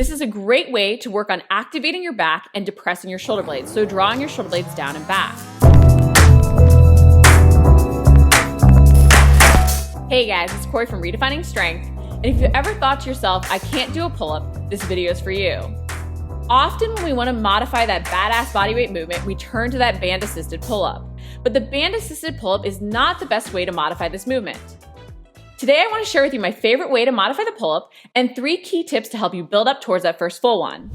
This is a great way to work on activating your back and depressing your shoulder blades, so drawing your shoulder blades down and back. Hey guys, it's Corey from Redefining Strength, and if you ever thought to yourself, I can't do a pull-up, this video is for you. Often when we want to modify that badass bodyweight movement, we turn to that band-assisted pull-up. But the band-assisted pull-up is not the best way to modify this movement. Today I want to share with you my favorite way to modify the pull-up and 3 key tips to help you build up towards that first full one.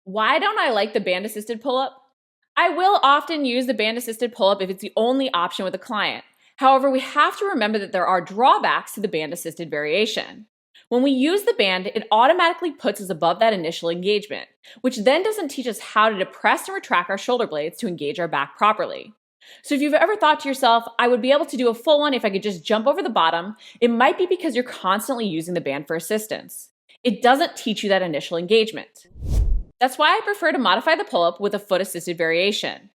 Why don't I like the band-assisted pull-up? I will often use the band-assisted pull-up if it's the only option with a client. However, we have to remember that there are drawbacks to the band-assisted variation. When we use the band, it automatically puts us above that initial engagement, which then doesn't teach us how to depress and retract our shoulder blades to engage our back properly. So if you've ever thought to yourself, I would be able to do a full one if I could just jump over the bottom, it might be because you're constantly using the band for assistance. It doesn't teach you that initial engagement. That's why I prefer to modify the pull-up with a foot-assisted variation.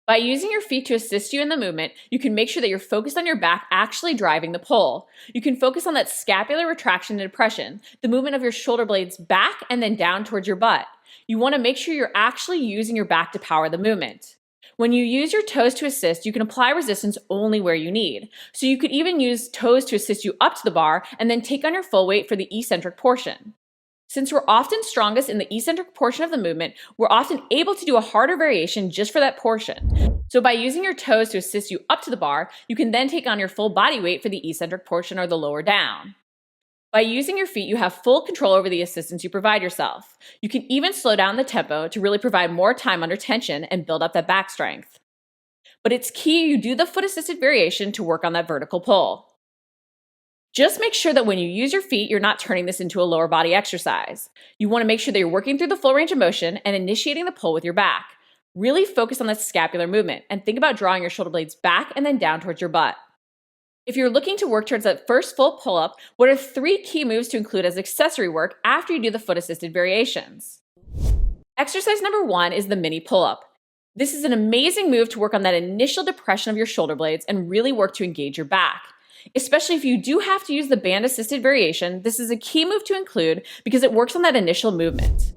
By using your feet to assist you in the movement, you can make sure that you're focused on your back actually driving the pull. You can focus on that scapular retraction and depression, the movement of your shoulder blades back and then down towards your butt. You want to make sure you're actually using your back to power the movement. When you use your toes to assist, you can apply resistance only where you need. So you could even use toes to assist you up to the bar and then take on your full weight for the eccentric portion. Since we're often strongest in the eccentric portion of the movement, we're often able to do a harder variation just for that portion. So by using your toes to assist you up to the bar, you can then take on your full body weight for the eccentric portion or the lower down. By using your feet, you have full control over the assistance you provide yourself. You can even slow down the tempo to really provide more time under tension and build up that back strength. But it's key you do the foot-assisted variation to work on that vertical pull. Just make sure that when you use your feet, you're not turning this into a lower body exercise. You want to make sure that you're working through the full range of motion and initiating the pull with your back. Really focus on that scapular movement and think about drawing your shoulder blades back and then down towards your butt. If you're looking to work towards that first full pull-up, what are 3 key moves to include as accessory work after you do the foot-assisted variations? Exercise number 1 is the mini pull-up. This is an amazing move to work on that initial depression of your shoulder blades and really work to engage your back. Especially if you do have to use the band-assisted variation, this is a key move to include because it works on that initial movement.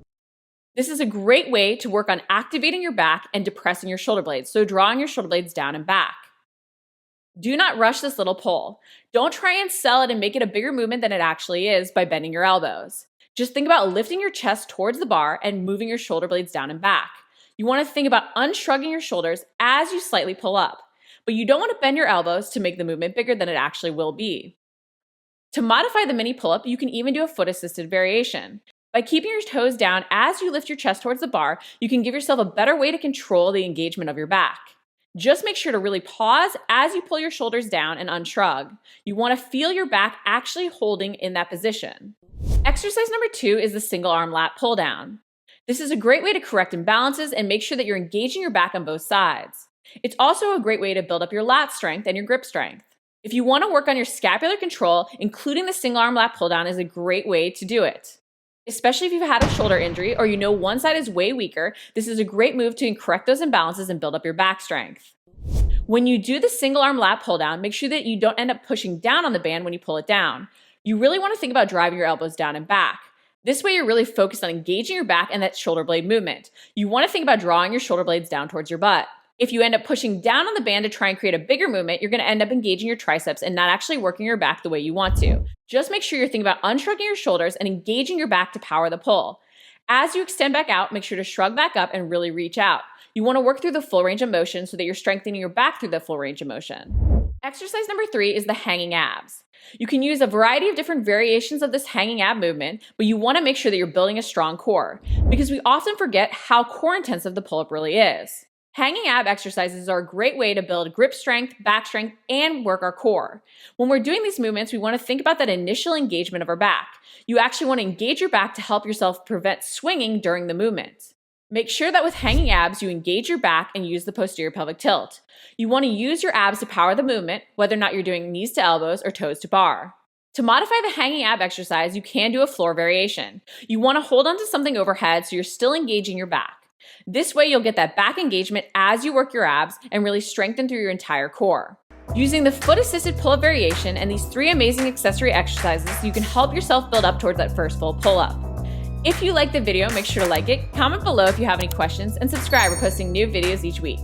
This is a great way to work on activating your back and depressing your shoulder blades, so drawing your shoulder blades down and back. Do not rush this little pull. Don't try and sell it and make it a bigger movement than it actually is by bending your elbows. Just think about lifting your chest towards the bar and moving your shoulder blades down and back. You want to think about unshrugging your shoulders as you slightly pull up, but you don't want to bend your elbows to make the movement bigger than it actually will be. To modify the mini pull-up, you can even do a foot-assisted variation. By keeping your toes down as you lift your chest towards the bar, you can give yourself a better way to control the engagement of your back. Just make sure to really pause as you pull your shoulders down and unshrug. You want to feel your back actually holding in that position. Exercise number 2 is the single arm lat pull down. This is a great way to correct imbalances and make sure that you're engaging your back on both sides. It's also a great way to build up your lat strength and your grip strength. If you want to work on your scapular control, including the single arm lat pull down is a great way to do it. Especially if you've had a shoulder injury or you know one side is way weaker, this is a great move to correct those imbalances and build up your back strength. When you do the single arm lat pull down, make sure that you don't end up pushing down on the band when you pull it down. You really want to think about driving your elbows down and back. This way you're really focused on engaging your back and that shoulder blade movement. You want to think about drawing your shoulder blades down towards your butt. If you end up pushing down on the band to try and create a bigger movement, you're going to end up engaging your triceps and not actually working your back the way you want to. Just make sure you're thinking about unshrugging your shoulders and engaging your back to power the pull. As you extend back out, make sure to shrug back up and really reach out. You want to work through the full range of motion so that you're strengthening your back through the full range of motion. Exercise number 3 is the hanging abs. You can use a variety of different variations of this hanging ab movement, but you want to make sure that you're building a strong core because we often forget how core intensive the pull-up really is. Hanging ab exercises are a great way to build grip strength, back strength, and work our core. When we're doing these movements, we want to think about that initial engagement of our back. You actually want to engage your back to help yourself prevent swinging during the movement. Make sure that with hanging abs, you engage your back and use the posterior pelvic tilt. You want to use your abs to power the movement, whether or not you're doing knees to elbows or toes to bar. To modify the hanging ab exercise, you can do a floor variation. You want to hold onto something overhead so you're still engaging your back. This way you'll get that back engagement as you work your abs and really strengthen through your entire core. Using the foot-assisted pull-up variation and these 3 amazing accessory exercises, you can help yourself build up towards that first full pull-up. If you liked the video, make sure to like it, comment below if you have any questions, and subscribe. We're posting new videos each week.